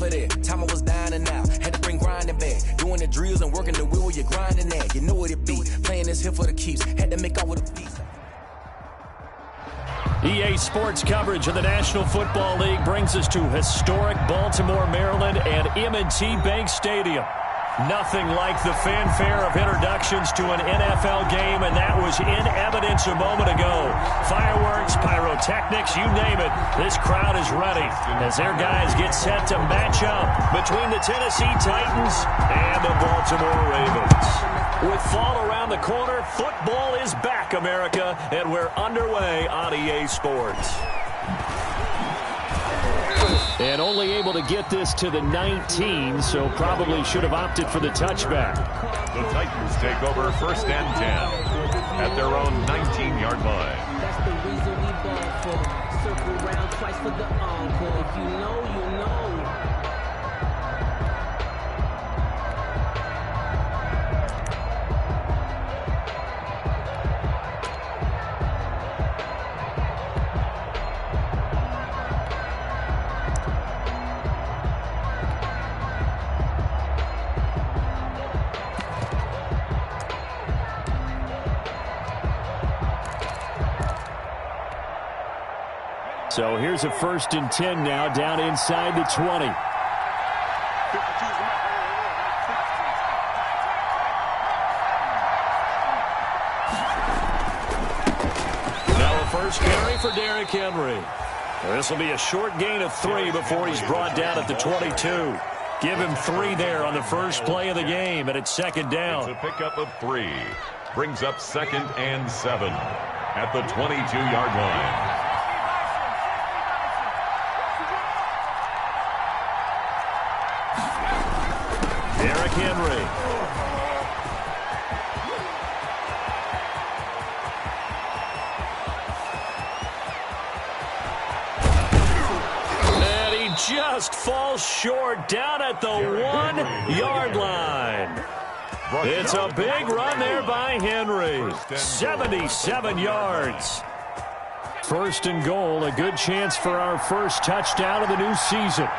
remember that time I was down and out. Had to bring grinding back. Doing the drills and working the wheel where you're grinding at. You know what it be. Playing this here for the keeps. Had to make out with the beat. EA Sports coverage of the National Football League brings us to historic Baltimore, Maryland and M&T Bank Stadium. Nothing like the fanfare of introductions to an NFL game, and that was in evidence a moment ago. Fireworks, pyrotechnics, you name it. This crowd is ready as their guys get set to match up between the Tennessee Titans and the Baltimore Ravens. With fall around the corner, football is back, America, and we're underway on EA Sports. And only able to get this to the 19, so probably should have opted for the touchback. The Titans take over 1st and 10 at their own 19-yard line. That's the reason we ball for. Circle round twice for the encore. If you know, you know. So here's a 1st and 10 now, down inside the 20. Now a first carry for Derrick Henry. This will be a short gain of 3 before he's brought down at the 22. Give him 3 there on the first play of the game, and it's 2nd down. It's a pickup of 3. Brings up 2nd and 7 at the 22-yard line. Derrick Henry. And he just falls short down at the 1-yard line. It's a big run there by Henry. 77 yards. 1st and goal, a good chance for our first touchdown of the new season.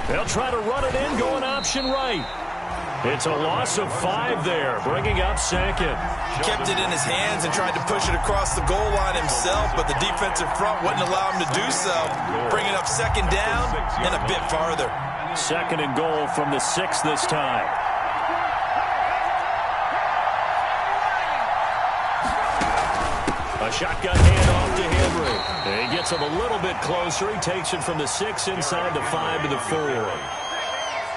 They'll try to run it in, going option right. It's a loss of 5 there, bringing up 2nd. He kept it in his hands and tried to push it across the goal line himself, but the defensive front wouldn't allow him to do so. Bringing up 2nd down and a bit farther. 2nd and goal from the 6 this time. A shotgun handoff to Henry. He gets him a little bit closer. He takes it from the 6 inside the 5 to the 4.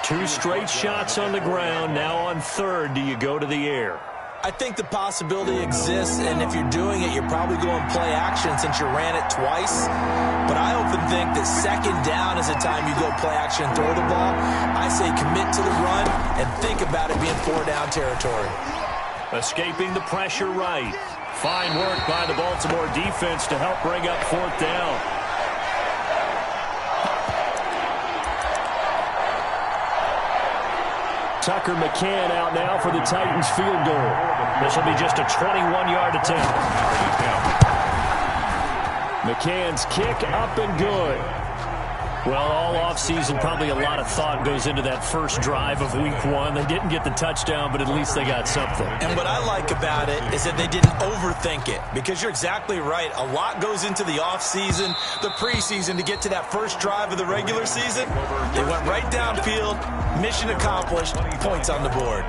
2 straight shots on the ground. Now on 3rd, do you go to the air? I think the possibility exists, and if you're doing it, you're probably going play action since you ran it twice. But I often think that 2nd down is the time you go play action and throw the ball. I say commit to the run and think about it being 4-down territory. Escaping the pressure right. Fine work by the Baltimore defense to help bring up 4th down. Tucker McCann out now for the Titans field goal. This will be just a 21-yard attempt. McCann's kick up and good. Well, all offseason, probably a lot of thought goes into that first drive of week 1. They didn't get the touchdown, but at least they got something. And what I like about it is that they didn't overthink it, because you're exactly right. A lot goes into the offseason, the preseason, to get to that first drive of the regular season. They went right downfield, mission accomplished, points on the board.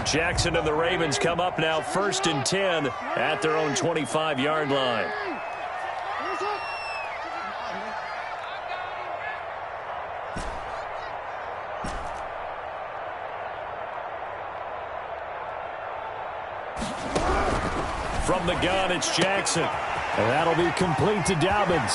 Jackson and the Ravens come up now 1st and 10 at their own 25-yard line. From the gun, it's Jackson. And that'll be complete to Dobbins.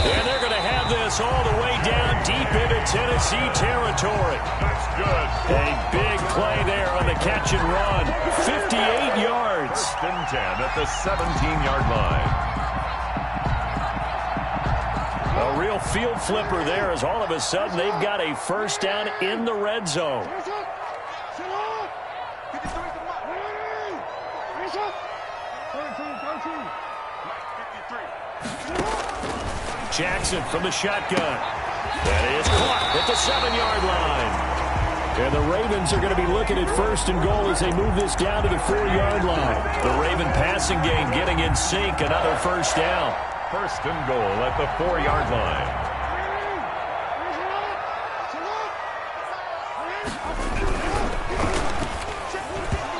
And they're going to have this all the way down deep into Tennessee territory. That's good. A big play there on the catch and run. 58 yards. 1st and 10 at the 17-yard line. A real field flipper there as all of a sudden they've got a first down in the red zone. Jackson from the shotgun. That is caught at the 7-yard line. And the Ravens are going to be looking at 1st and goal as they move this down to the 4-yard line. The Raven passing game getting in sync. Another first down. 1st and goal at the 4-yard line.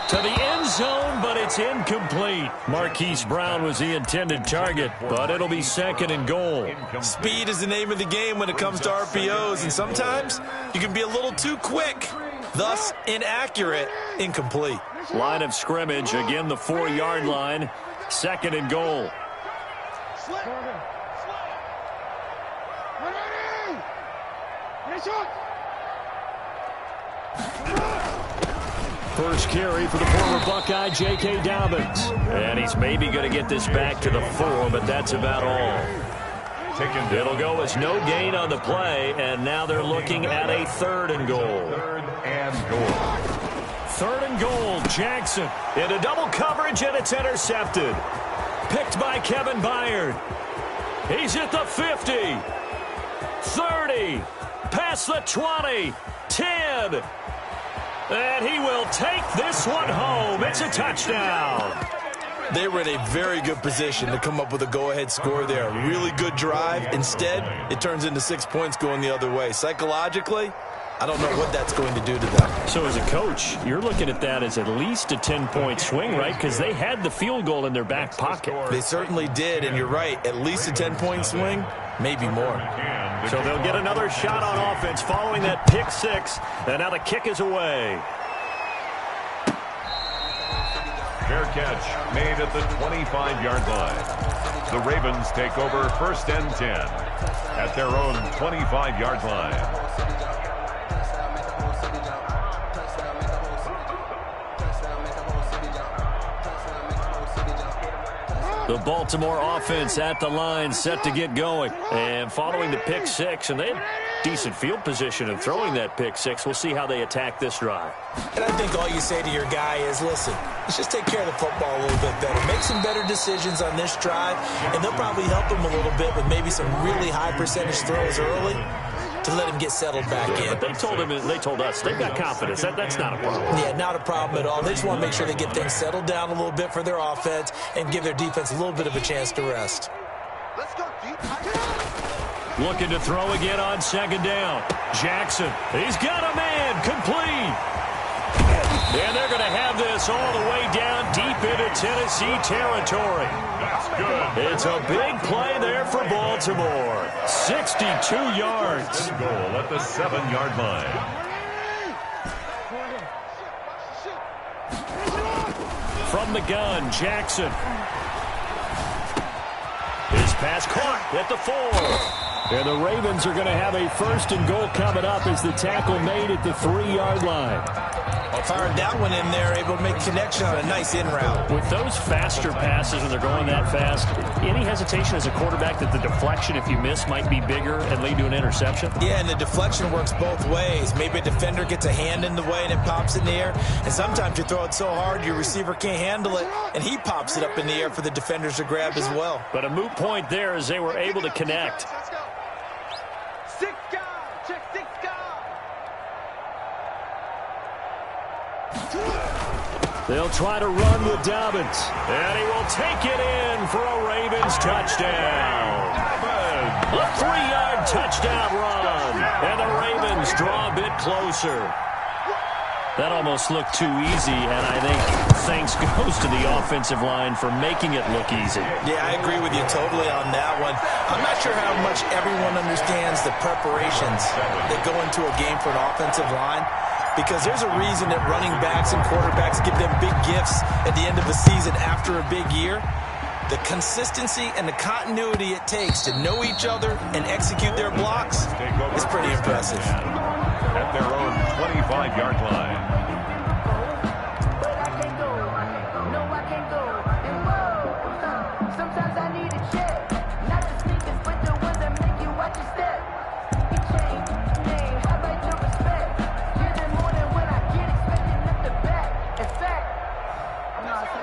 To the end zone, but it's incomplete. Marquise Brown was the intended target, but it'll be 2nd and goal. Speed is the name of the game when it comes to RPOs, and sometimes you can be a little too quick, thus inaccurate, incomplete. Line of scrimmage, again the 4-yard line, 2nd and goal. First carry for the former Buckeye, J.K. Dobbins. And he's maybe going to get this back to the 4, but that's about all. It'll go as no gain on the play, and now they're looking at a 3rd and goal. 3rd and goal. 3rd and goal, Jackson. Into double coverage, and it's intercepted. Picked by Kevin Byard. He's at the 50. 30. Past the 20. 10. And he will take this one home. It's a touchdown. They were in a very good position to come up with a go-ahead score there. A really good drive. Instead, it turns into 6 points going the other way. Psychologically, I don't know what that's going to do to them. So as a coach, you're looking at that as at least a 10-point swing, right? Because they had the field goal in their back pocket. They certainly did, and you're right. At least a 10-point swing, maybe more. So they'll get another shot on offense following that pick 6. And now the kick is away. Fair catch made at the 25-yard line. The Ravens take over 1st and 10 at their own 25-yard line. The Baltimore offense at the line set to get going. And following the pick 6, and they had decent field position in throwing that pick 6. We'll see how they attack this drive. And I think all you say to your guy is, listen, let's just take care of the football a little bit better. Make some better decisions on this drive, and they'll probably help him a little bit with maybe some really high percentage throws early to let him get settled back in. But they told us they've got confidence. That's not a problem. Yeah, not a problem at all. They just want to make sure they get things settled down a little bit for their offense and give their defense a little bit of a chance to rest. Let's go deep. Looking to throw again on 2nd down. Jackson, he's got a man, complete. And they're going to have this all the way down deep into Tennessee territory. That's good. It's a big play there for Baltimore. 62 yards. Goal at the 7-yard line. From the gun, Jackson. His pass caught at the 4. And the Ravens are going to have a 1st and goal coming up as the tackle made at the 3-yard line. Well, fired that one in there, able to make connection on a nice in route. With those faster passes and they're going that fast, any hesitation as a quarterback that the deflection, if you miss, might be bigger and lead to an interception? Yeah, and the deflection works both ways. Maybe a defender gets a hand in the way and it pops in the air. And sometimes you throw it so hard your receiver can't handle it, and he pops it up in the air for the defenders to grab as well. But a moot point there as they were able to connect. Let's go. 6 guys. Check 6 guys. They'll try to run with Dobbins. And he will take it in for a Ravens touchdown. A 3-yard touchdown run. And the Ravens draw a bit closer. That almost looked too easy, and I think thanks goes to the offensive line for making it look easy. Yeah, I agree with you totally on that one. I'm not sure how much everyone understands the preparations that go into a game for an offensive line, because there's a reason that running backs and quarterbacks give them big gifts at the end of the season after a big year. The consistency and the continuity it takes to know each other and execute their blocks is pretty impressive. At their own 25-yard line.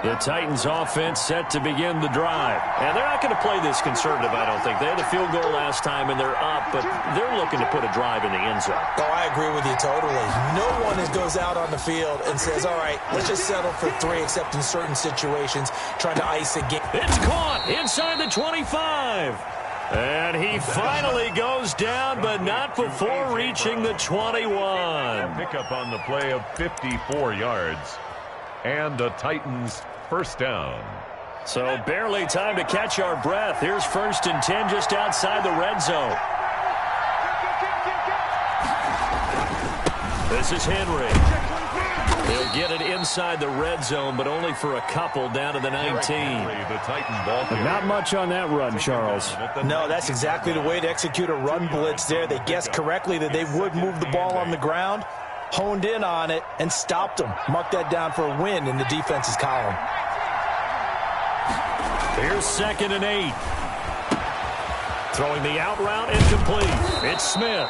The Titans offense set to begin the drive. And they're not going to play this conservative, I don't think. They had a field goal last time, and they're up, but they're looking to put a drive in the end zone. Oh, I agree with you totally. No one goes out on the field and says, all right, let's just settle for 3, except in certain situations, trying to ice a game. It's caught inside the 25. And he finally goes down, but not before reaching the 21. Pickup on the play of 54 yards. And the Titans first down. So barely time to catch our breath. Here's 1st and 10 just outside the red zone. This is Henry. He'll get it inside the red zone, but only for a couple down to the 19. The Titan ball carrier. Not much on that run, Charles. No, that's exactly the way to execute a run blitz there. They guessed correctly that they would move the ball on the ground, honed in on it, and stopped them. Mark that down for a win in the defense's column. Here's 2nd and 8. Throwing the out route incomplete. It's Smith.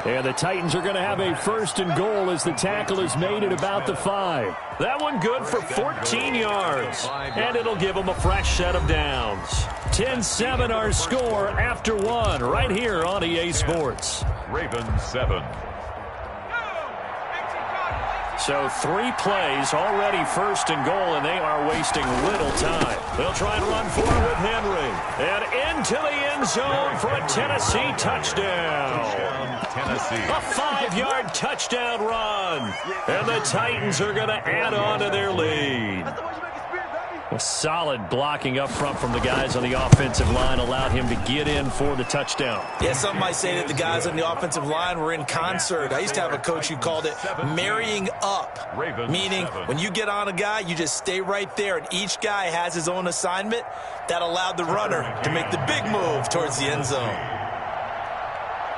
And the Titans are going to have a 1st and goal as the tackle is made at about the 5. That one good for 14 yards. And it'll give them a fresh set of downs. 10-7 our score after 1 right here on EA Sports. Ravens 7. So 3 plays, already 1st and goal, and they are wasting little time. They'll try and run for it with Henry. And into the end zone for a Tennessee touchdown. Tennessee. A 5-yard touchdown run. And the Titans are going to add on to their lead. A solid blocking up front from the guys on the offensive line allowed him to get in for the touchdown. Yeah, some might say that the guys on the offensive line were in concert. I used to have a coach who called it marrying up, meaning when you get on a guy, you just stay right there, and each guy has his own assignment. That allowed the runner to make the big move towards the end zone.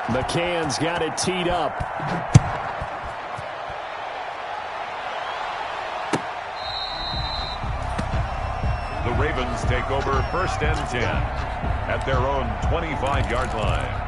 McCann's got it teed up. The Ravens take over 1st and 10 at their own 25-yard line.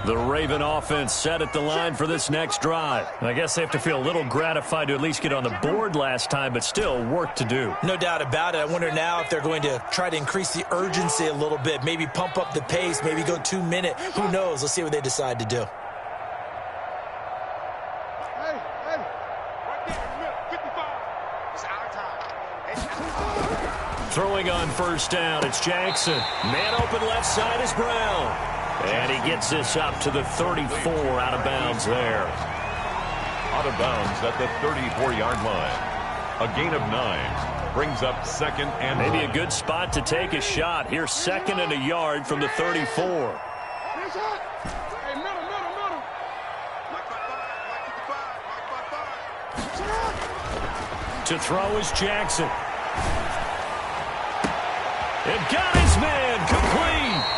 The Raven offense set at the line for this next drive. I guess they have to feel a little gratified to at least get on the board last time, but still work to do. No doubt about it. I wonder now if they're going to try to increase the urgency a little bit, maybe pump up the pace, maybe go 2-minute. Who knows? Let's see what they decide to do. Throwing on 1st down, it's Jackson. Man open left side is Brown. And he gets this up to the 34, out of bounds there. Out of bounds at the 34-yard line. A gain of 9 brings up 2nd and maybe 1. a good spot to take a shot. Here's 2nd and a yard from the 34. To throw is Jackson. And got his man complete.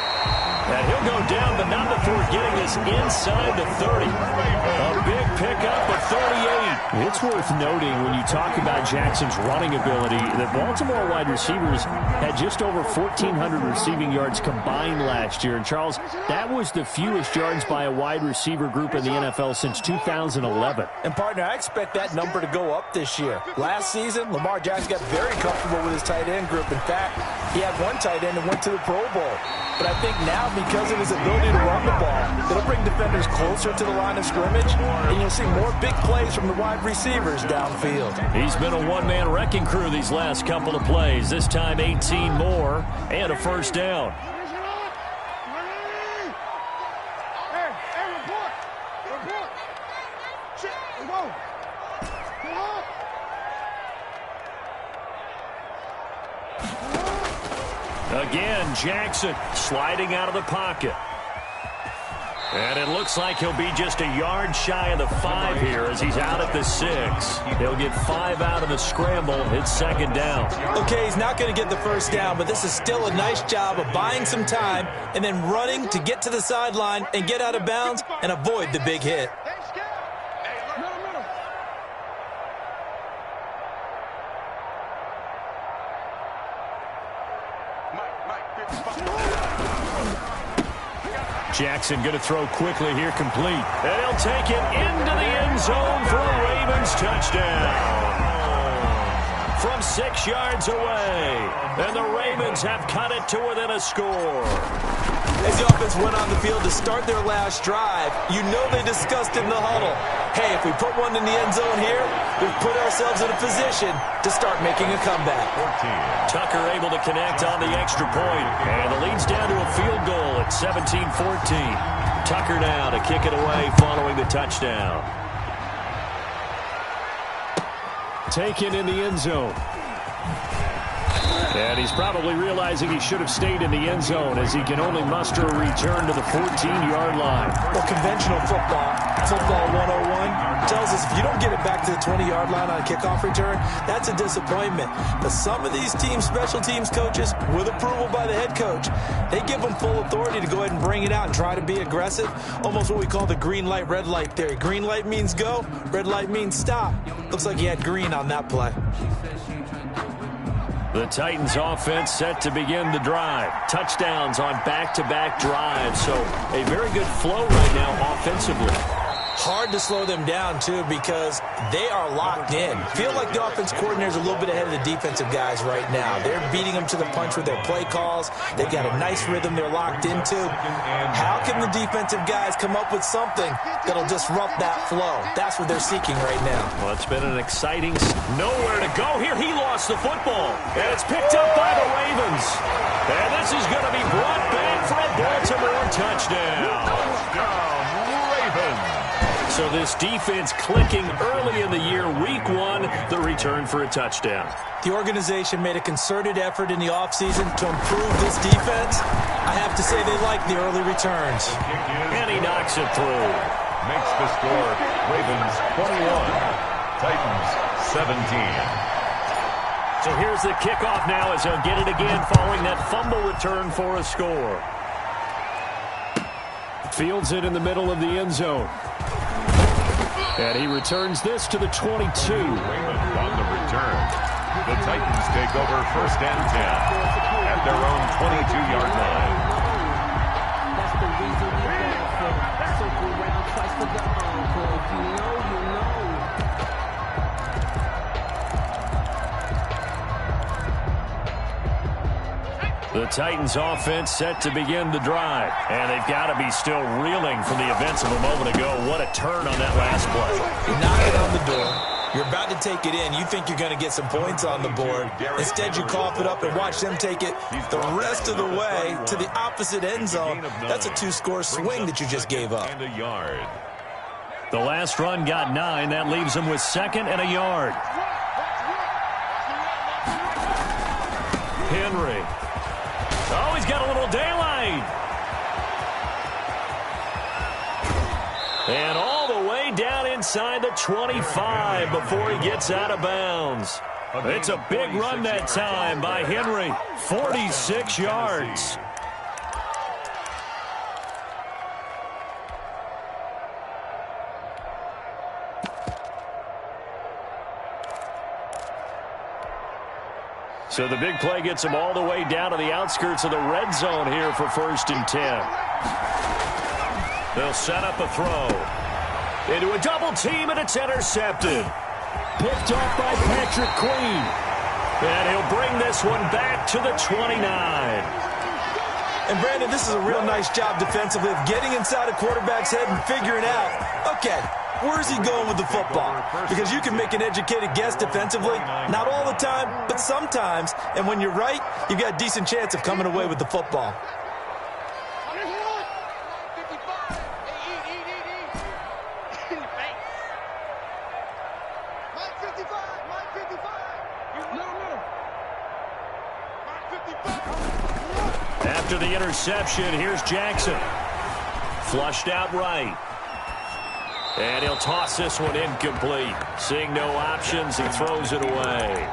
And he'll go down, but not before getting this inside the 30. A big pickup of 38. It's worth noting when you talk about Jackson's running ability that Baltimore wide receivers had just over 1,400 receiving yards combined last year. And, Charles, that was the fewest yards by a wide receiver group in the NFL since 2011. And, partner, I expect that number to go up this year. Last season, Lamar Jackson got very comfortable with his tight end group. In fact, he had one tight end that went to the Pro Bowl. But I think now, because of his ability to run the ball, it'll bring defenders closer to the line of scrimmage, and you'll see more big plays from the wide receivers downfield. He's been a one-man wrecking crew these last couple of plays. This time 18 more and a first down. Again, Jackson sliding out of the pocket. And it looks like he'll be just a yard shy of the 5 here as he's out at the 6. He'll get 5 out of the scramble. It's second down. Okay, he's not going to get the first down, but this is still a nice job of buying some time and then running to get to the sideline and get out of bounds and avoid the big hit. Jackson going to throw quickly here, complete. And he'll take it into the end zone for a Ravens touchdown. From 6 yards away. And the Ravens have cut it to within a score. As the offense went on the field to start their last drive, you know they discussed in the huddle, hey, if we put one in the end zone here, we've put ourselves in a position to start making a comeback. Tucker able to connect on the extra point, and the lead's down to a field goal at 17-14. Tucker now to kick it away following the touchdown. Taken in the end zone. And he's probably realizing he should have stayed in the end zone as he can only muster a return to the 14-yard line. Well, conventional football 101, tells us if you don't get it back to the 20-yard line on a kickoff return, that's a disappointment. But some of these teams, special teams coaches, with approval by the head coach, they give them full authority to go ahead and bring it out and try to be aggressive, almost what we call the green light, red light theory. Green light means go, red light means stop. Looks like he had green on that play. The Titans offense set to begin the drive. Touchdowns on back-to-back drives. So a very good flow right now offensively. Hard to slow them down, too, because they are locked in. Feel like the offense coordinator's a little bit ahead of the defensive guys right now. They're beating them to the punch with their play calls. They've got a nice rhythm they're locked into. How can the defensive guys come up with something that'll disrupt that flow? That's what they're seeking right now. Well, it's been an exciting nowhere to go here. He lost the football, and it's picked up by the Ravens. And this is going to be brought back for a Baltimore touchdown. Ravens. So this defense clicking early in the year, week 1, the return for a touchdown. The organization made a concerted effort in the offseason to improve this defense. I have to say they like the early returns. And he knocks it through. Makes the score Ravens 21, Titans 17. So here's the kickoff now as he'll get it again following that fumble return for a score. Fields it in the middle of the end zone. And he returns this to the 22. Raymond on the return. The Titans take over first and 10 at their own 22-yard line. That's the reason we go for circle round twice for the encore. If you know, you know. The Titans offense set to begin the drive. And they've got to be still reeling from the events of a moment ago. What a turn on that last play. You knock it on the door. You're about to take it in. You think you're going to get some points on the board. Instead, you cough it up and watch them take it the rest of the way to the opposite end zone. That's a 2-score swing that you just gave up. And a yard. The last run got 9. That leaves them with 2nd and a yard. Henry. Oh, he's got a little daylight. And all the way down inside the 25 before he gets out of bounds. It's a big run that time by Henry. 46 yards. So the big play gets them all the way down to the outskirts of the red zone here for 1st and 10. They'll set up a throw. Into a double team, and it's intercepted. Picked off by Patrick Queen. And he'll bring this one back to the 29. And, Brandon, this is a real nice job defensively of getting inside a quarterback's head and figuring out, okay, where's he going with the football? Because you can make an educated guess defensively. Not all the time, but sometimes. And when you're right, you've got a decent chance of coming away with the football. After the interception, here's Jackson. Flushed out right. And he'll toss this one incomplete. Seeing no options, he throws it away.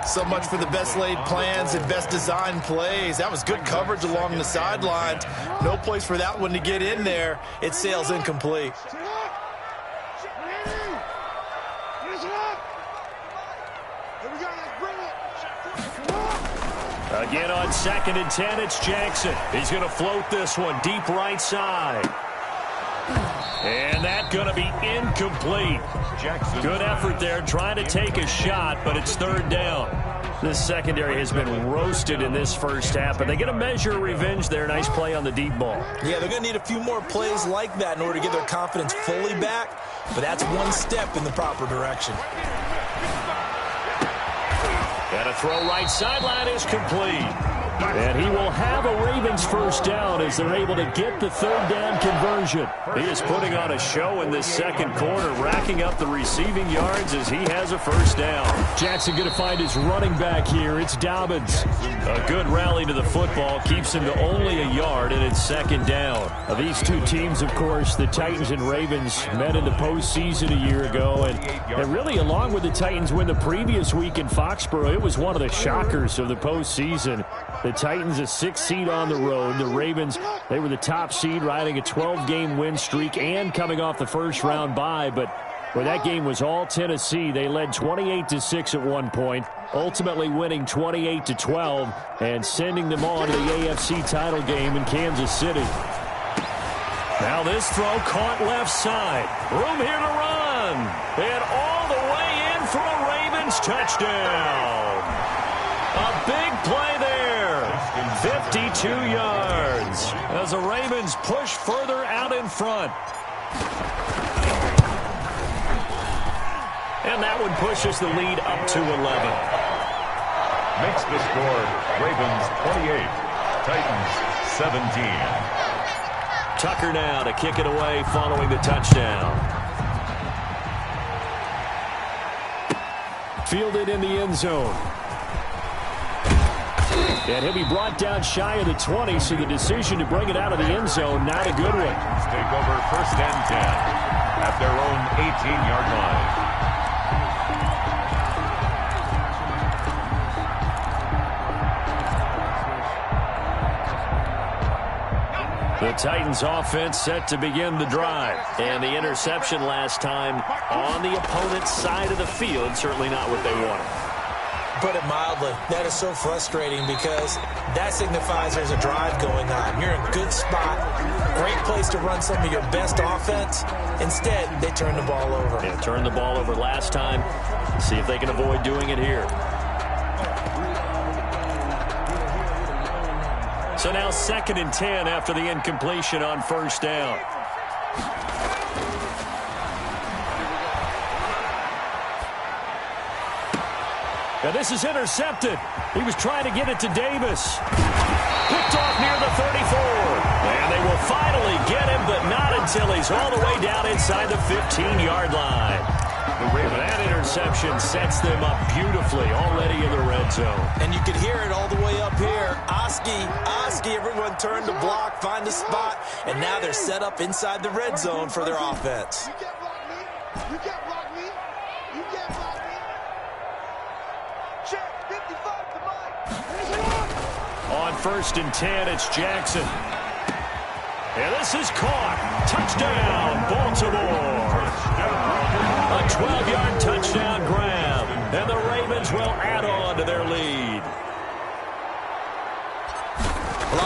So much for the best laid plans and best designed plays. That was good coverage along the sidelines. No place for that one to get in there. It sails incomplete. Again on 2nd and 10, it's Jackson. He's going to float this one deep right side. And that's going to be incomplete. Jackson. Good effort there trying to take a shot, but it's 3rd down. This secondary has been roasted in this first half, but they get a measure of revenge there. Nice play on the deep ball. Yeah, they're going to need a few more plays like that in order to get their confidence fully back, but that's one step in the proper direction. And a throw right sideline is complete. And he will have a Ravens 1st down as they're able to get the 3rd down conversion. He is putting on a show in this 2nd quarter, racking up the receiving yards as he has a 1st down. Jackson going to find his running back here. It's Dobbins. A good rally to the football keeps him to only a yard, and it's 2nd down. Now, these two teams, of course, the Titans and Ravens, met in the postseason a year ago. And really, along with the Titans win the previous week in Foxborough, it was one of the shockers of the postseason. The Titans a 6th seed on the road. The Ravens, they were the top seed, riding a 12-game win streak and coming off the first-round bye. But where that game was all Tennessee, they led 28-6 at one point, ultimately winning 28-12 and sending them on to the AFC title game in Kansas City. Now this throw caught left side. Room here to run. And all the way in for a Ravens touchdown. A big play there. 52 yards as the Ravens push further out in front. And that one pushes the lead up to 11. Makes the score Ravens 28, Titans 17. Tucker now to kick it away following the touchdown. Fielded in the end zone. And he'll be brought down shy of the 20, so the decision to bring it out of the end zone, not a good one. Take over 1st and 10 at their own 18-yard line. The Titans offense set to begin the drive. And the interception last time on the opponent's side of the field, certainly not what they wanted. Put it mildly, that is so frustrating because that signifies there's a drive going on. You're in a good spot, great place to run some of your best offense. Instead, they turn the ball over. They turned the ball over last time. See if they can avoid doing it here. So now 2nd and 10 after the incompletion on 1st down. Now this is intercepted. He was trying to get it to Davis. Picked off near the 34. And they will finally get him, but not until he's all the way down inside the 15-yard line. That interception sets them up beautifully already in the red zone. And you could hear it all the way up here. Oski, everyone turned to block, find a spot, and now they're set up inside the red zone for their offense. You can't block me. You can't block me. You can't block me. Check, 55 to Mike. On 1st and 10, it's Jackson. And this is caught. Touchdown, Baltimore. A 12-yard touchdown grab. And the Ravens will add on to their lead.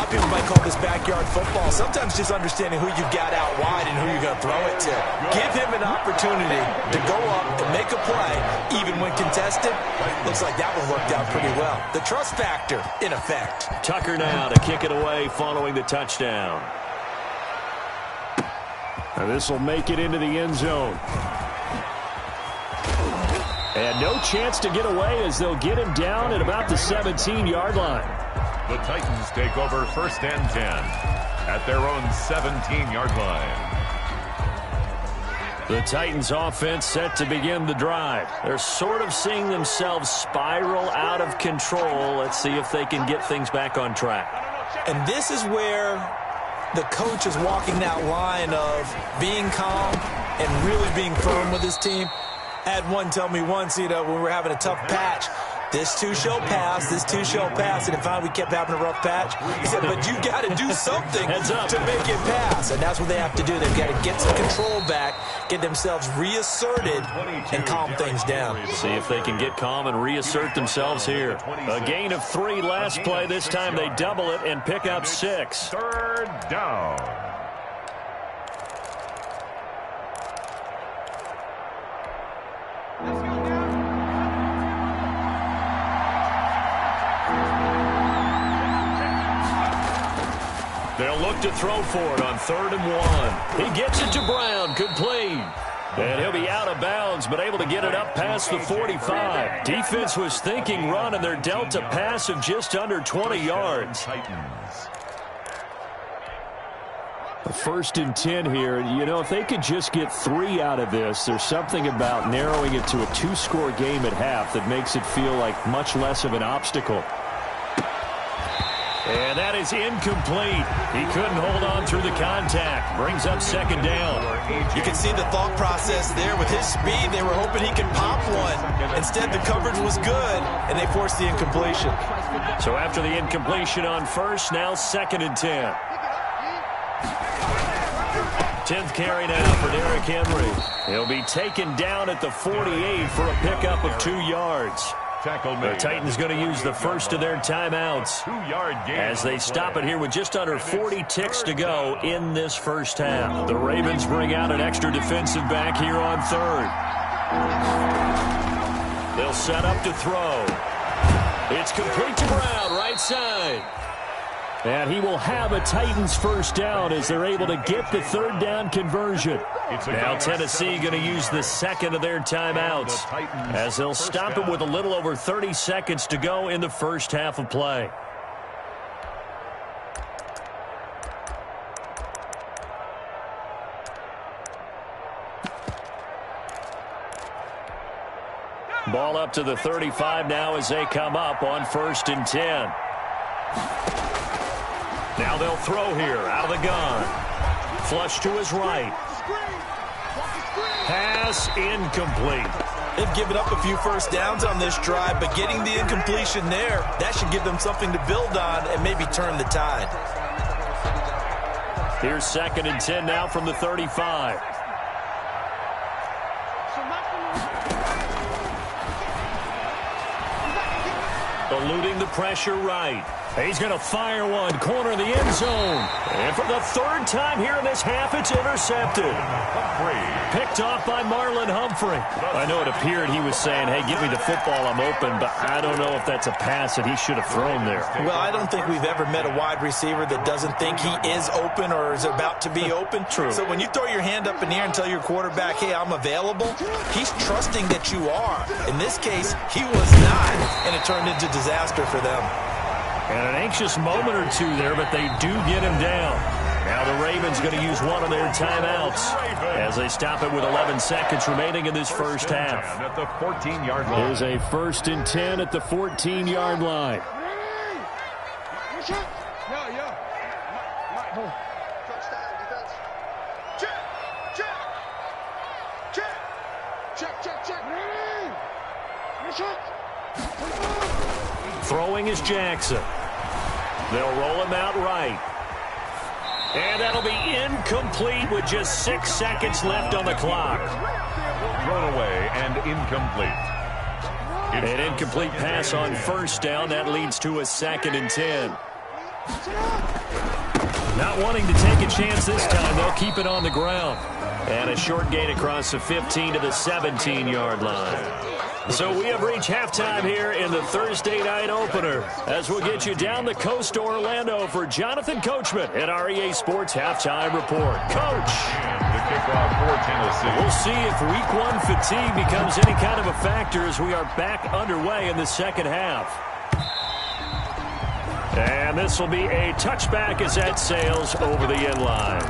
lot of people might call this backyard football. Sometimes just understanding who you've got out wide and who you're going to throw it to. Give him an opportunity to go up and make a play, even when contested. Looks like that one worked out pretty well. The trust factor, in effect. Tucker now to kick it away following the touchdown. And this will make it into the end zone. And no chance to get away as they'll get him down at about the 17-yard line. The Titans take over 1st and 10 at their own 17-yard line. The Titans offense set to begin the drive. They're sort of seeing themselves spiral out of control. Let's see if they can get things back on track. And this is where the coach is walking that line of being calm and really being firm with his team. I had one tell me once, when we were having a tough patch, this too shall pass, this too shall pass. And if finally we kept having a rough patch, he said, but you got to do something to make it pass. And that's what they have to do. They've got to get some control back, get themselves reasserted, and calm things down. See if they can get calm and reassert themselves here. A gain of 3 last play. This time they double it and pick up 6. 3rd down. They'll look to throw for it on 3rd and 1. He gets it to Brown. Complete. And he'll be out of bounds, but able to get it up past the 45. Defense was thinking run, and they're dealt a pass of just under 20 yards. A 1st and 10 here. If they could just get 3 out of this, there's something about narrowing it to a 2-score game at half that makes it feel like much less of an obstacle. And that is incomplete. He couldn't hold on through the contact. Brings up 2nd down. You can see the thought process there. With his speed, they were hoping he could pop one. Instead, the coverage was good, and they forced the incompletion. So after the incompletion on 1st, now 2nd and 10. 10th carry now for Derrick Henry. He'll be taken down at the 48 for a pickup of 2 yards. The Titans going to use the first of their timeouts as they stop it here with just under 40 ticks to go in this first half. The Ravens bring out an extra defensive back here on 3rd. They'll set up to throw. It's complete to Brown, right side. And he will have a Titans first down as they're able to get the 3rd down conversion. Now Tennessee going to use the 2nd of their timeouts as they'll stop it with a little over 30 seconds to go in the first half of play. Ball up to the 35 now as they come up on 1st and 10. Now they'll throw here out of the gun. Flush to his right. Pass incomplete. They've given up a few first downs on this drive, but getting the incompletion there, that should give them something to build on and maybe turn the tide. Here's 2nd and 10 now from the 35. Eluding the pressure right. He's going to fire one, corner of the end zone. And for the 3rd time here in this half, it's intercepted. Picked off by Marlon Humphrey. I know it appeared he was saying, hey, give me the football, I'm open, but I don't know if that's a pass that he should have thrown there. Well, I don't think we've ever met a wide receiver that doesn't think he is open or is about to be open. True. So when you throw your hand up in the air and tell your quarterback, hey, I'm available, he's trusting that you are. In this case, he was not, and it turned into disaster for them. And an anxious moment or two there, but they do get him down. Now the Ravens going to use one of their timeouts as they stop it with 11 seconds remaining in this first half. At the 14-yard line. Here's a 1st and 10 at the 14-yard line. Throwing is Jackson. They'll roll him out right. And that'll be incomplete with just 6 seconds left on the clock. Thrown away and incomplete. An incomplete pass on 1st down. That leads to a 2nd and 10. Not wanting to take a chance this time, they'll keep it on the ground. And a short gain across the 15 to the 17-yard line. So we have reached halftime here in the Thursday night opener, as we'll get you down the coast to Orlando for Jonathan Coachman at our EA Sports Halftime Report. Coach! The kickoff for Tennessee. We'll see if week one fatigue becomes any kind of a factor as we are back underway in the second half. And this will be a touchback as that sails over the end line.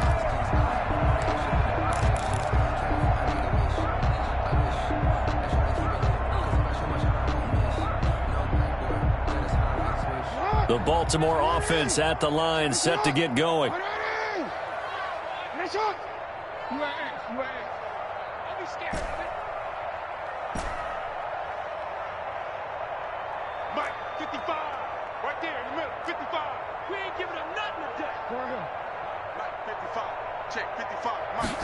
The Baltimore offense at the line, set to get going. Mike, 55. Right there in the middle, 55. We ain't giving them nothing today. Mike, 55. Check, 55. Mike.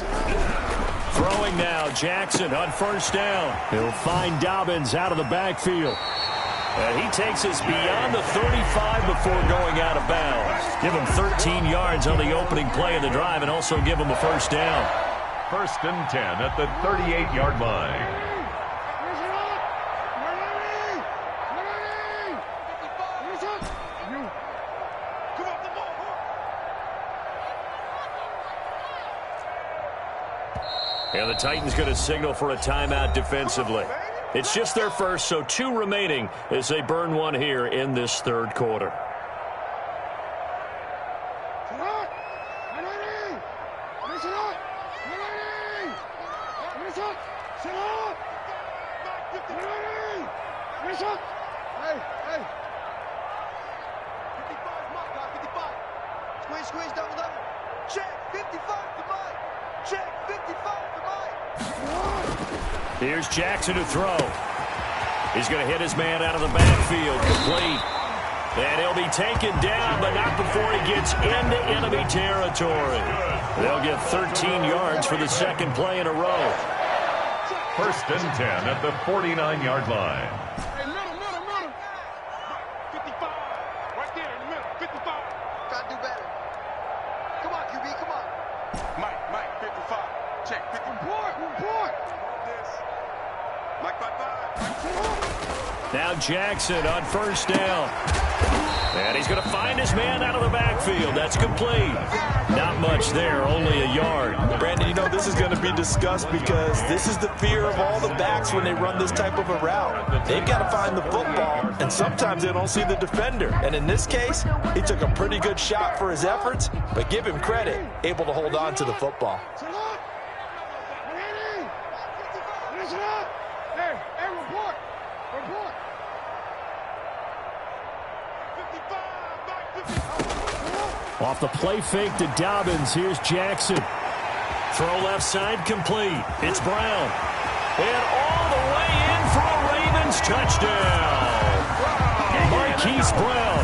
Throwing now, Jackson on first down. He'll find Dobbins out of the backfield. And he takes us beyond the 35 before going out of bounds. Give him 13 yards on the opening play of the drive and also give him a first down. 1st and 10 at the 38-yard line. And the Titans going to signal for a timeout defensively. It's just their first, so 2 remaining as they burn one here in this third quarter. Squeeze, double. Check, 55 to Mike. Check, 55 to Mike. Here's Jackson to throw. He's going to hit his man out of the backfield. Complete. And he'll be taken down, but not before he gets into enemy territory. They'll get 13 yards for the second play in a row. 1st and 10 at the 49-yard line. Hey, middle. 55. Right there in the middle, 55. Gotta do better. Come on, QB, come on. Mike, 55. Check, 50. Report. Mike, bye. Now Jackson on first down. And he's going to find his man out of the backfield. That's complete. Not much there, only a yard. Brandon, you know, this is going to be discussed because this is the fear of all the backs when they run this type of a route. They've got to find the football, and sometimes they don't see the defender. And in this case, he took a pretty good shot for his efforts, but give him credit, able to hold on to the football. Hey, report. Off the play fake to Dobbins, here's Jackson. Throw left side complete. It's Brown. And all the way in for a Ravens touchdown. Marquise Brown,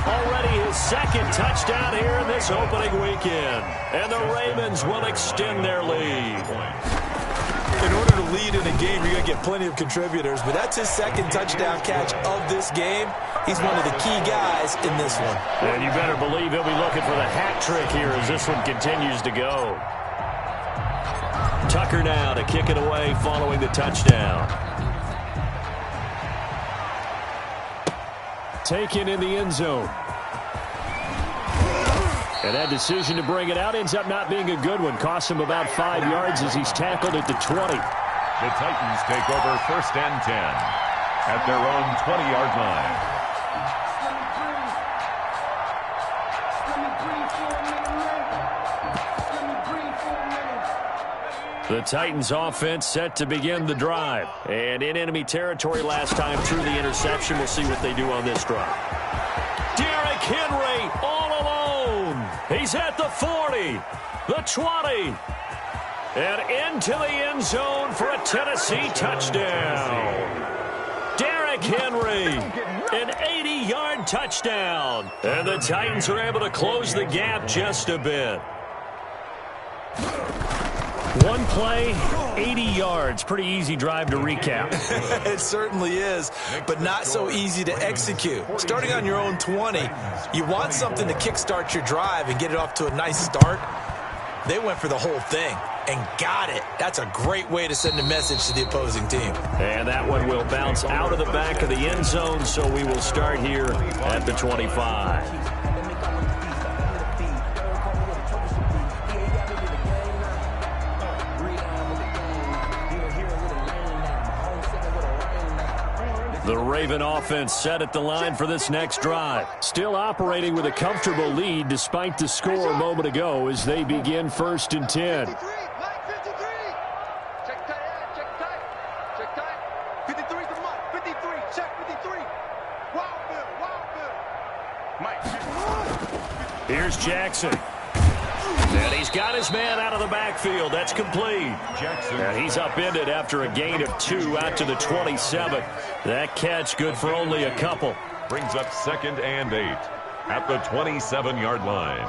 already his second touchdown here in this opening weekend. And the Ravens will extend their lead. In order to lead in a game, you're going to get plenty of contributors, but that's his second touchdown catch of this game. He's one of the key guys in this one. And you better believe he'll be looking for the hat trick here as this one continues to go. Tucker now to kick it away following the touchdown. Taken in the end zone. And that decision to bring it out ends up not being a good one. Costs him about 5 yards as he's tackled at the 20. The Titans take over 1st and 10 at their own 20-yard line. The Titans offense set to begin the drive. And in enemy territory last time through the interception. We'll see what they do on this drive. Derrick Henry all alone. He's at the 40, the 20, and into the end zone for a Tennessee touchdown. Derrick Henry, an 80-yard touchdown. And the Titans are able to close the gap just a bit. One play, 80 yards. Pretty easy drive to recap. It certainly is, but not so easy to execute. Starting on your own 20, you want something to kickstart your drive and get it off to a nice start. They went for the whole thing and got it. That's a great way to send a message to the opposing team. And that one will bounce out of the back of the end zone, so we will start here at the 25. The Raven offense set at the line for this next drive. Still operating with a comfortable lead despite the score a moment ago as they begin 1st and 10. Check tight, check tight. Check tight. 53's the Mike. 53, check 53. Wild Bill. Mike. Here's Jackson. And he's got his man out of the backfield. That's complete. Jackson. And he's upended after a gain of 2 out to the 27. That catch good for only a couple. Brings up 2nd and 8 at the 27-yard line.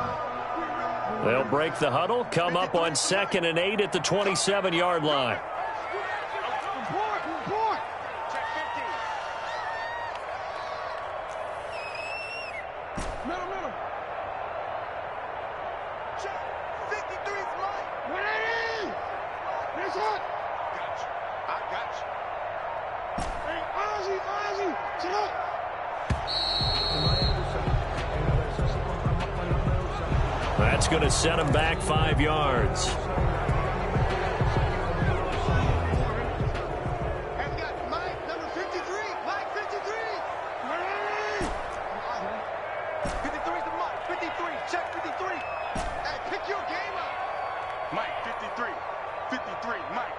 They'll break the huddle, come up on 2nd and 8 at the 27-yard line. That's going to set him back 5 yards. Mike, number 53. Mike, 53. 53's the Mike. 53, check 53. Hey, pick your game up. Mike, 53. 53, Mike.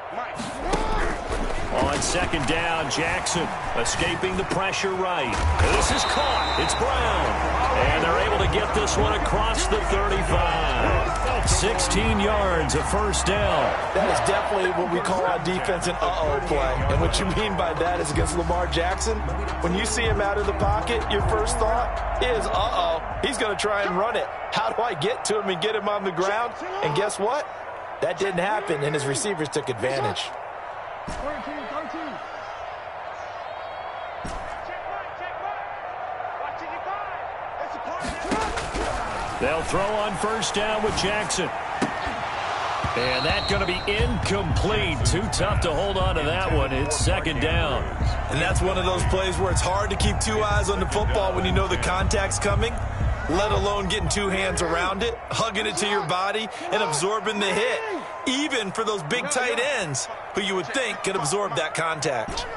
On 2nd down, Jackson escaping the pressure right. This is caught. It's Brown. And they're able to get this one across the 35. 16 yards, a 1st down. That is definitely what we call on defense an uh-oh play. And what you mean by that is against Lamar Jackson, when you see him out of the pocket, your first thought is, uh-oh, he's going to try and run it. How do I get to him and get him on the ground? And guess what? That didn't happen, and his receivers took advantage. 13. They'll throw on 1st down with Jackson. And that's going to be incomplete. Too tough to hold on to that one. It's 2nd down. And that's one of those plays where it's hard to keep 2 eyes on the football when you know the contact's coming, let alone getting 2 hands around it, hugging it to your body, and absorbing the hit, even for those big tight ends who you would think could absorb that contact.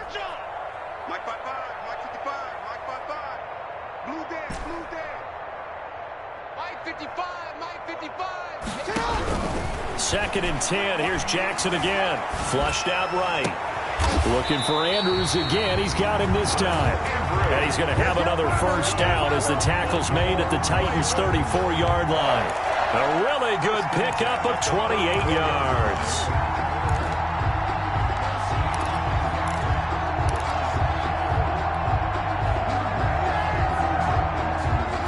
Mike 55, Mike 55, Mike 55. Blue Dan. Mike 55, Mike 55. 2nd and 10. Here's Jackson again. Flushed out right. Looking for Andrews again. He's got him this time. And he's going to have another 1st down as the tackle's made at the Titans' 34-yard line. A really good pickup of 28 yards.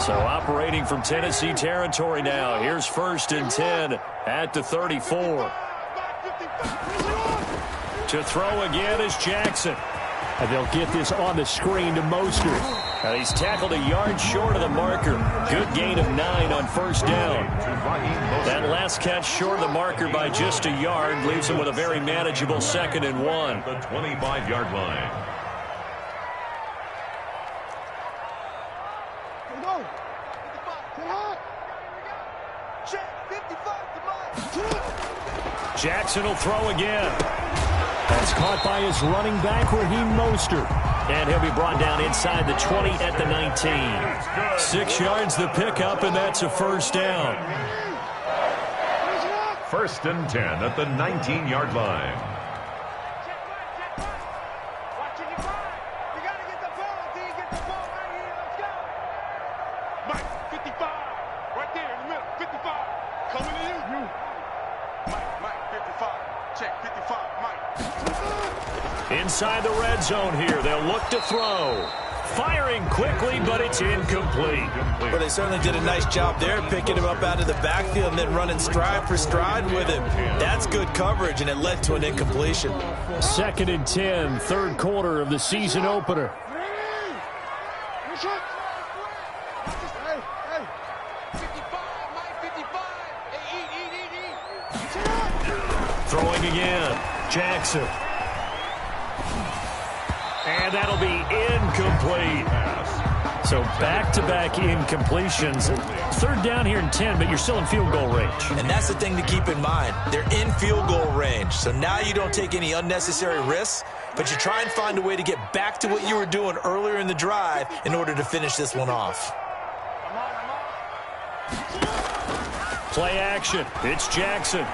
So operating from Tennessee territory now. Here's 1st and 10 at the 34. To throw again is Jackson. And they'll get this on the screen to Mostert. And he's tackled a yard short of the marker. Good gain of 9 on 1st down. That last catch short of the marker by just a yard leaves him with a very manageable 2nd and 1. The 25-yard line. Jackson will throw again. That's caught by his running back, Raheem Mostert. And he'll be brought down inside the 20 at the 19. 6 yards the pickup, and that's a 1st down. 1st and 10 at the 19-yard line. Mike 55, right there in the middle. 55, coming to you. Mike 55, check 55, Mike. Inside the red zone here, they'll look to throw. Firing quickly, but it's incomplete. Well, they certainly did a nice job there, picking him up out of the backfield and then running stride for stride with him. That's good coverage, and it led to an incompletion. 2nd and 10, third quarter of the season opener. Throwing again, Jackson. And that'll be incomplete. So back-to-back incompletions. 3rd down here and 10, but you're still in field goal range. And that's the thing to keep in mind. They're in field goal range. So now you don't take any unnecessary risks, but you try and find a way to get back to what you were doing earlier in the drive in order to finish this one off. Play action. It's Jackson.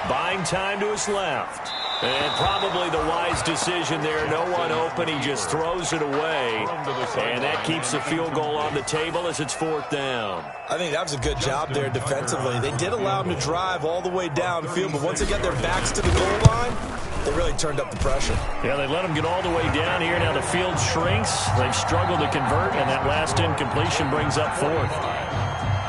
Buying time to his left. And probably the wise decision there. No one open. He just throws it away. And that keeps the field goal on the table as it's 4th down. I think that was a good job there defensively. They did allow him to drive all the way downfield, but once they got their backs to the goal line, they really turned up the pressure. Yeah, they let him get all the way down here. Now the field shrinks. They've struggled to convert, and that last incompletion brings up 4th.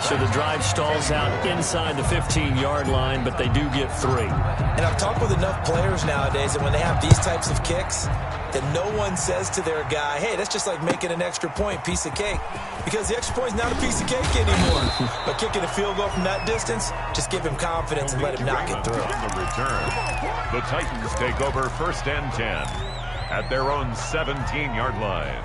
So the drive stalls out inside the 15-yard line, but they do get 3. And I've talked with enough players nowadays that when they have these types of kicks, that no one says to their guy, hey, that's just like making an extra point, piece of cake. Because the extra point is not a piece of cake anymore. But kicking a field goal from that distance, just give him confidence and let him knock it through. On the return, the Titans take over 1st and 10 at their own 17-yard line.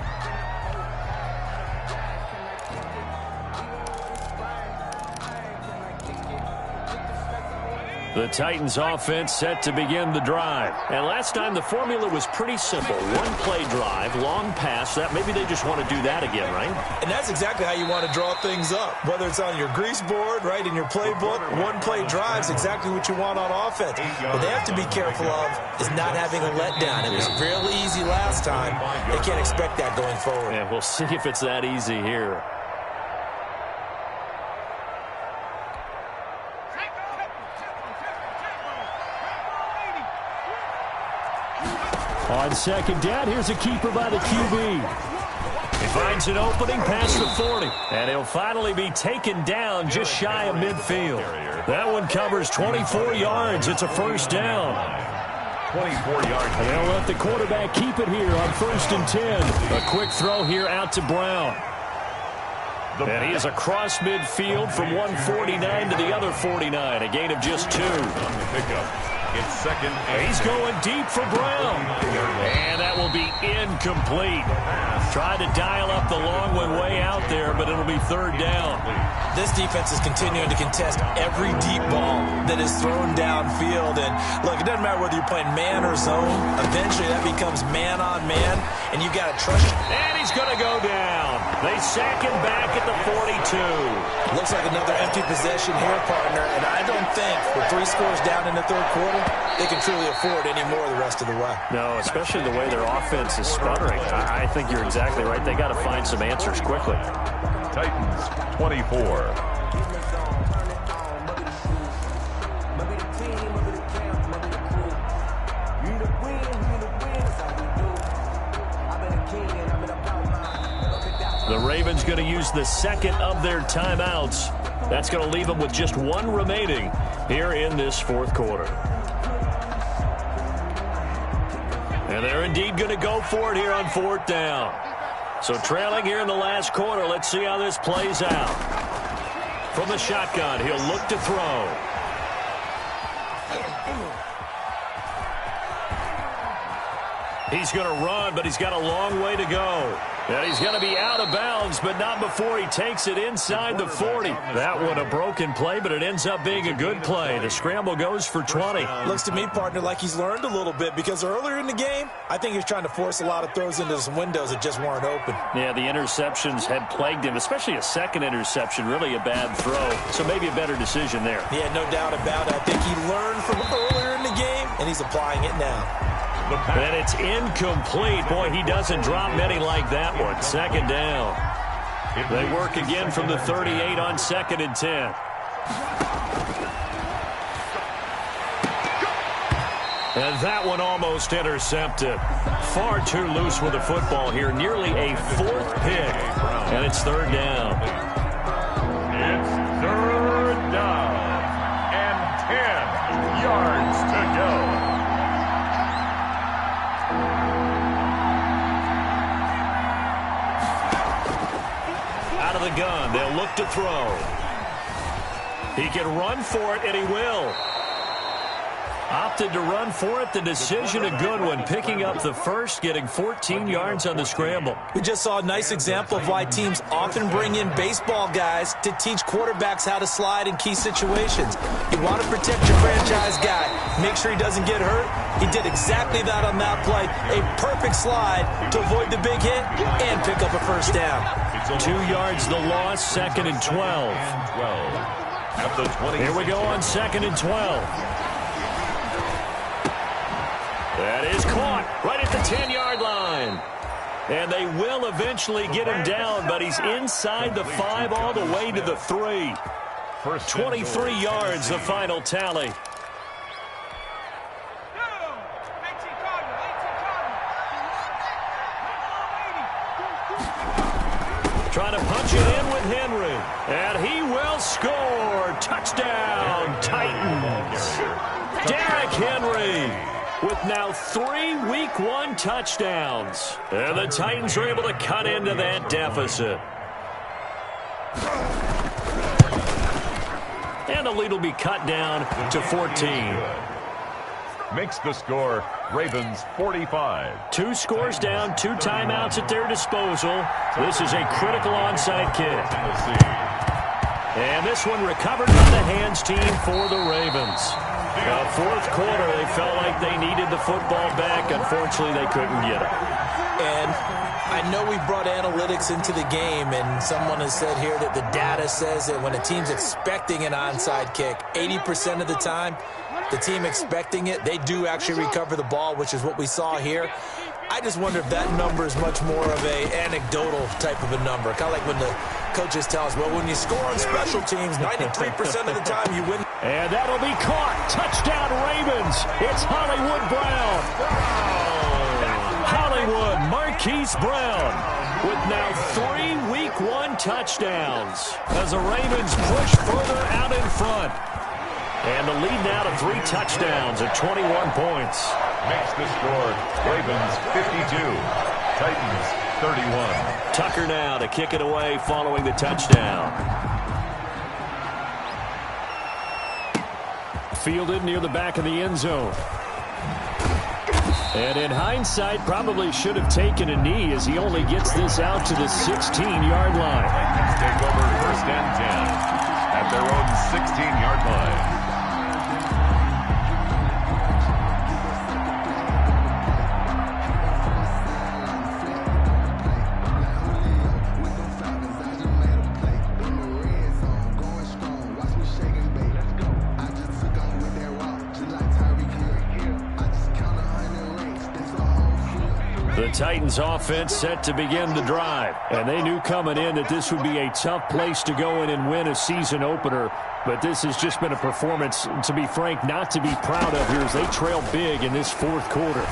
The Titans offense set to begin the drive. And last time the formula was pretty simple. One play drive, long pass. That maybe they just want to do that again, right? And that's exactly how you want to draw things up. Whether it's on your grease board, right, in your playbook, one play drive is exactly what you want on offense. What they have to be careful of is not having a letdown. It was real easy last time. They can't expect that going forward. Yeah, we'll see if it's that easy here. On 2nd down, here's a keeper by the QB. He finds an opening past the 40. And he'll finally be taken down just shy of midfield. That one covers 24 yards. It's a 1st down. 24 yards. And they'll let the quarterback keep it here on 1st and 10. A quick throw here out to Brown. And he is across midfield from 149 to the other 49. A gain of just 2. It's 2nd and He's going deep for Brown. And that will be incomplete. Tried to dial up the long one way out there, but it'll be 3rd down. This defense is continuing to contest every deep ball that is thrown downfield. And, look, it doesn't matter whether you're playing man or zone. Eventually that becomes man on man, and you got to trust it. And he's going to go down. They sack him back at the 42. Looks like another empty possession here, partner. And I don't think with 3 scores down in the 3rd quarter, they can truly afford any more the rest of the way. No, especially the way their offense is sputtering. I think you're exactly right. They got to find some answers quickly. Titans 24. The Ravens going to use the 2nd of their timeouts. That's going to leave them with just 1 remaining here in this 4th quarter. And they're indeed going to go for it here on 4th down. So trailing here in the last quarter, let's see how this plays out. From the shotgun, he'll look to throw. He's going to run, but he's got a long way to go. And he's going to be out of bounds, but not before he takes it inside the 40. That one a broken play, but it ends up being a good play. The scramble goes for 20. Looks to me, partner, like he's learned a little bit, because earlier in the game, I think he was trying to force a lot of throws into some windows that just weren't open. Yeah, the interceptions had plagued him, especially a 2nd interception, really a bad throw. So maybe a better decision there. Yeah, no doubt about it. I think he learned from earlier in the game, and he's applying it now. And it's incomplete. Boy, he doesn't drop many like that one. 2nd down. They work again from the 38 on 2nd and 10. And that one almost intercepted. Far too loose with the football here. Nearly a fourth pick. And it's third down. It's third down. And 10 yards to go. Out of the gun. They'll look to throw. He can run for it, and he will. Opted to run for it. The decision a good one. Picking up the first, getting 14 yards on the scramble. We just saw a nice example of why teams often bring in baseball guys to teach quarterbacks how to slide in key situations. You want to protect your franchise guy. Make sure he doesn't get hurt. He did exactly that on that play. A perfect slide to avoid the big hit and pick up a first down. 2 yards the loss, 2nd and 12. At the 20. Here we go on 2nd and 12. That is caught right at the 10-yard line. And they will eventually get him down, but he's inside the 5 all the way to the 3. 23 yards, the final tally. Trying to punch it in with Henry. And he will score. Touchdown, Titans. Derrick Henry with now 3 Week 1 touchdowns. And the Titans are able to cut into that deficit. And the lead will be cut down to 14. Makes the score Ravens 45. 2 scores down, 2 timeouts at their disposal. This is a critical onside kick. And this one recovered by the hands team for the Ravens. Fourth quarter, they felt like they needed the football back. Unfortunately, they couldn't get it. And I know we brought analytics into the game, and someone has said here that the data says that when a team's expecting an onside kick, 80% of the time, the team expecting it, they do actually recover the ball, which is what we saw here. I just wonder if that number is much more of a anecdotal type of a number. Kind of like when the coaches tell us, well, when you score on special teams, 93% of the time you win. And that'll be caught. Touchdown, Ravens. It's Hollywood Brown. Hollywood Marquise Brown with now 3 Week 1 touchdowns as the Ravens push further out in front. And the lead now to 3 touchdowns at 21 points. Makes the score Ravens 52, Titans 31. Tucker now to kick it away following the touchdown. Fielded near the back of the end zone. And in hindsight, probably should have taken a knee as he only gets this out to the 16-yard line. Take over 1st and 10 at their own 16-yard line. The Titans offense set to begin the drive. And they knew coming in that this would be a tough place to go in and win a season opener. But this has just been a performance, to be frank, not to be proud of here as they trail big in this 4th quarter.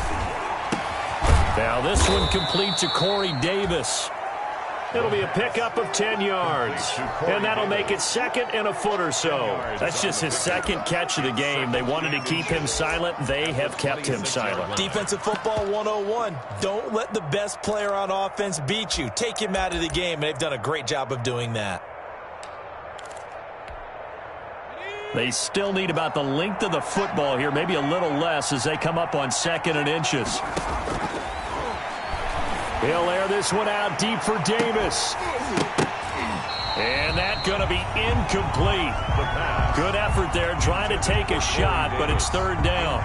Now this one complete to Corey Davis. It'll be a pickup of 10 yards. And that'll make it 2nd and a foot or so. That's just his 2nd catch of the game. They wanted to keep him silent. They have kept him silent. Defensive football 101. Don't let the best player on offense beat you. Take him out of the game, and they've done a great job of doing that. They still need about the length of the football here, maybe a little less as they come up on 2nd and inches. He'll air this one out deep for Davis. And that's going to be incomplete. Good effort there trying to take a shot, but it's 3rd down.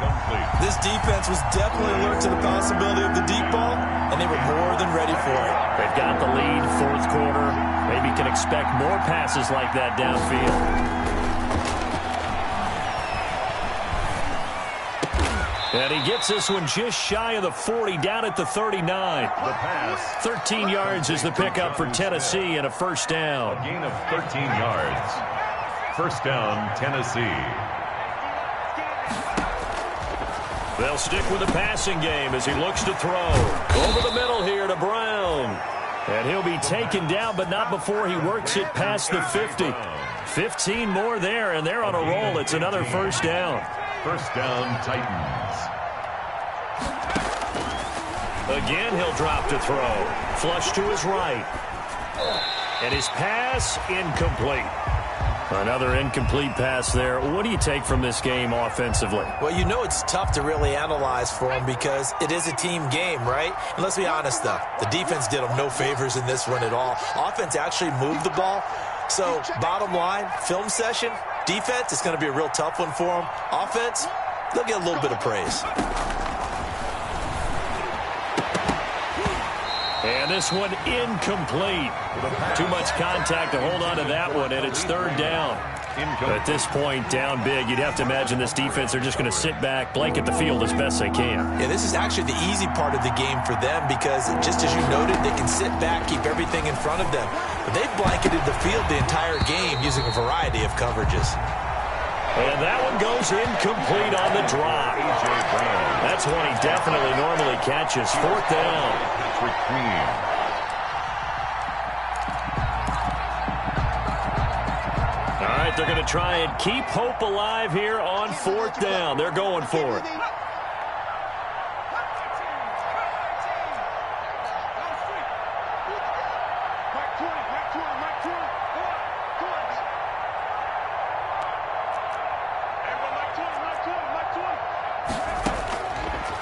This defense was definitely alert to the possibility of the deep ball, and they were more than ready for it. They've got the lead, 4th quarter. Maybe can expect more passes like that downfield. And he gets this one just shy of the 40, down at the 39. The pass. 13 yards is the pickup for Tennessee and a 1st down. A gain of 13 yards. 1st down, Tennessee. They'll stick with the passing game as he looks to throw. Over the middle here to Brown. And he'll be taken down, but not before he works it past the 50. 15 more there, and they're on a roll. It's another first down. First down, Titans. Again, he'll drop to throw. Flush to his right. And his pass incomplete. Another incomplete pass there. What do you take from this game offensively? Well, you know it's tough to really analyze for him because it is a team game, right? And let's be honest, though. The defense did him no favors in this one at all. Offense actually moved the ball. So, bottom line, film session, defense, it's going to be a real tough one for him. Offense, they'll get a little bit of praise. And this one incomplete. Too much contact to hold on to that one, and it's third down. At this point, down big, you'd have to imagine this defense are just going to sit back, blanket the field as best they can. Yeah, this is actually the easy part of the game for them because, just as you noted, they can sit back, keep everything in front of them. But they've blanketed the field the entire game using a variety of coverages. And that one goes incomplete on the drop. That's one he definitely normally catches. Fourth down. All right, they're going to try and keep hope alive here on fourth down. They're going for it.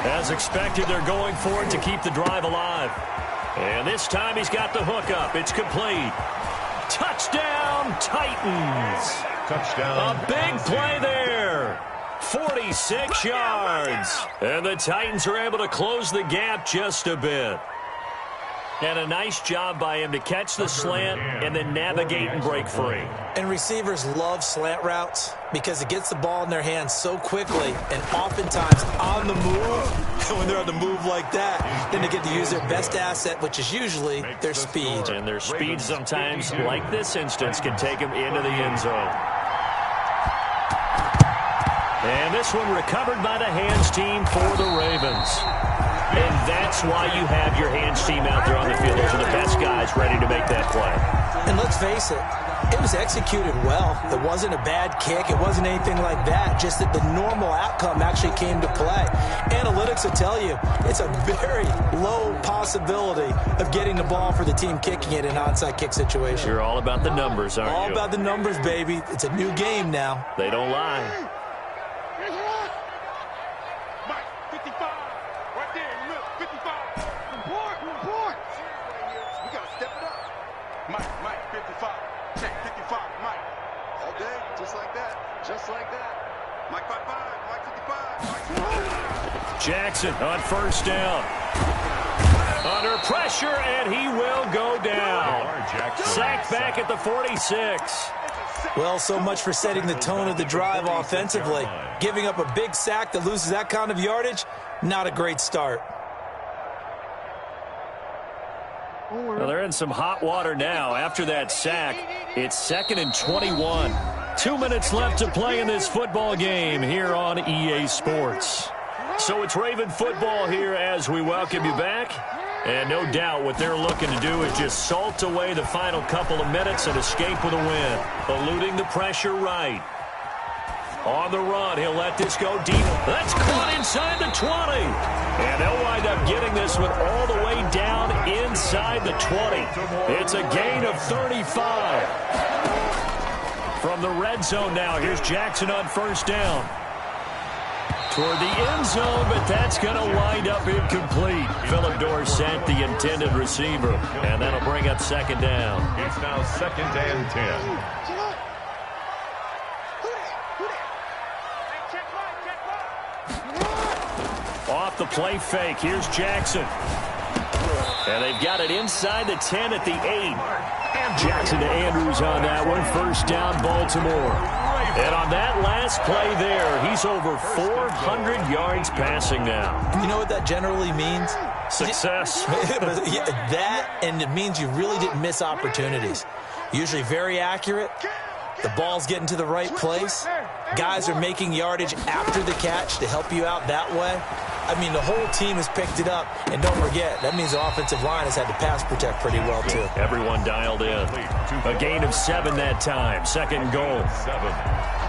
As expected, they're going for it to keep the drive alive. And this time he's got the hook up. It's complete. Touchdown, Titans. Touchdown. A big play there. 46 yards. And the Titans are able to close the gap just a bit. And a nice job by him to catch the slant and then navigate and break free. And receivers love slant routes because it gets the ball in their hands so quickly and oftentimes on the move. And when they're on the move like that, then they get to use their best asset, which is usually their speed. And their speed sometimes, like this instance, can take them into the end zone. And this one recovered by the hands team for the Ravens. And that's why you have your hands team out there on the field. Those are the best guys ready to make that play. And let's face it, it was executed well. It wasn't a bad kick. It wasn't anything like that. Just that the normal outcome actually came to play. Analytics will tell you it's a very low possibility of getting the ball for the team kicking it in an onside kick situation. You're all about the numbers, aren't you? All about the numbers, baby. It's a new game now. They don't lie. Jackson on first down. Under pressure, and he will go down. Sacked back at the 46. Well, so much for setting the tone of the drive offensively. Giving up a big sack that loses that kind of yardage, not a great start. Well, they're in some hot water now. After that sack, it's 2nd and 21. 2 minutes left to play in this football game here on EA Sports. So it's Raven football here as we welcome you back. And no doubt what they're looking to do is just salt away the final couple of minutes and escape with a win. Eluding the pressure right. On the run, he'll let this go deep. That's caught inside the 20. And they'll wind up getting this one all the way down inside the 20. It's a gain of 35. From the red zone now, here's Jackson on first down. Toward the end zone, but that's going to wind up incomplete. Phillip Dorsett, the intended receiver, and that'll bring up second down. It's now 2nd and 10. Off the play fake, here's Jackson. And they've got it inside the 10 at the 8. And Jackson to Andrews on that one. First down, Baltimore. And on that last play there, he's over 400 yards passing now. You know what that generally means? Success. That, and it means you really didn't miss opportunities. Usually very accurate. The ball's getting to the right place. guys are making yardage after the catch to help you out that way. I mean, the whole team has picked it up. And don't forget, that means the offensive line has had to pass protect pretty well, too. Everyone dialed in. A gain of 7 that time. Second goal. 7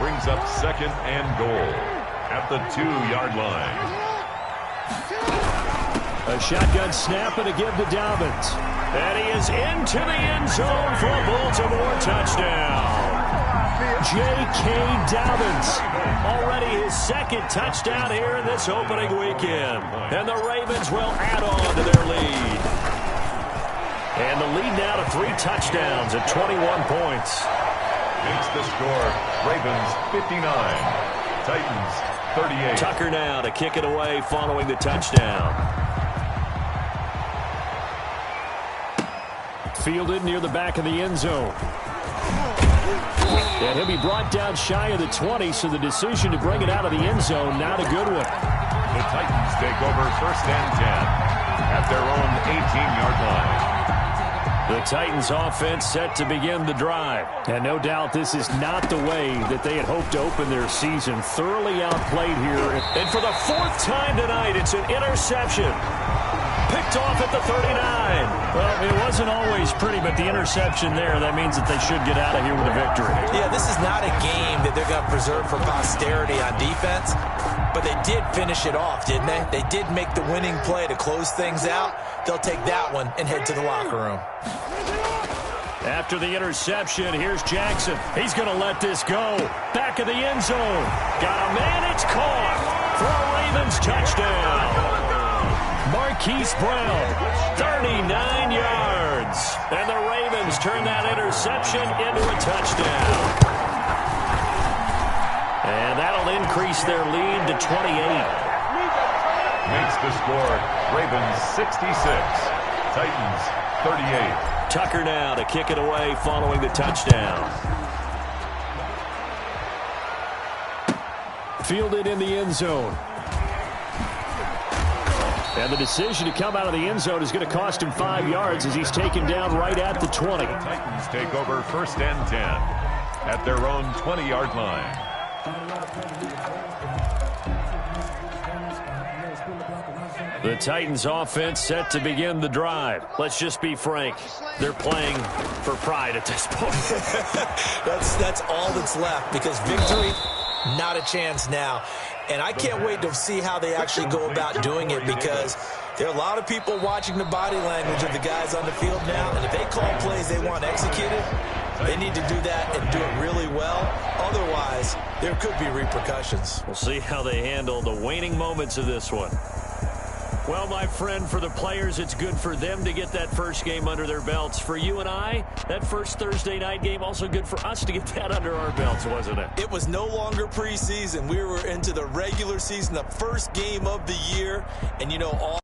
brings up second and goal at the 2-yard line. A shotgun snap and a give to Dobbins. And he is into the end zone for a Baltimore touchdown. J.K. Dobbins, already his second touchdown here in this opening weekend. And the Ravens will add on to their lead. And the lead now to 3 touchdowns at 21 points. Makes the score Ravens 59, Titans 38. Tucker now to kick it away following the touchdown. Fielded near the back of the end zone. And he'll be brought down shy of the 20, so the decision to bring it out of the end zone, not a good one. The Titans take over first and 10 at their own 18-yard line. The Titans offense set to begin the drive. And no doubt this is not the way that they had hoped to open their season. Thoroughly outplayed here. And for the 4th time tonight, it's an interception. Picked off at the 39. Well, it wasn't always pretty, but the interception there, that means that they should get out of here with a victory. Yeah, this is not a game that they're going to preserve for posterity on defense, but they did finish it off, didn't they? They did make the winning play to close things out. They'll take that one and head to the locker room. After the interception, here's Jackson. He's going to let this go. Back of the end zone. Got a man, it's caught for a Ravens touchdown. Marquise Brown, 39 yards. And the Ravens turn that interception into a touchdown. And that'll increase their lead to 28. Makes the score Ravens 66, Titans 38. Tucker now to kick it away following the touchdown. Fielded in the end zone. And the decision to come out of the end zone is going to cost him 5 yards as he's taken down right at the 20. The Titans take over first and 10 at their own 20-yard line. The Titans offense set to begin the drive. Let's just be frank. They're playing for pride at this point. That's all that's left, because victory, not a chance now. And I can't wait to see how they actually go about doing it, because there are a lot of people watching the body language of the guys on the field now. And if they call plays they want executed, they need to do that and do it really well. Otherwise, there could be repercussions. We'll see how they handle the waning moments of this one. Well, my friend, for the players, it's good for them to get that first game under their belts. For you and I, that first Thursday night game, also good for us to get that under our belts, wasn't it? It was no longer preseason. We were into the regular season, the first game of the year. And, you know, all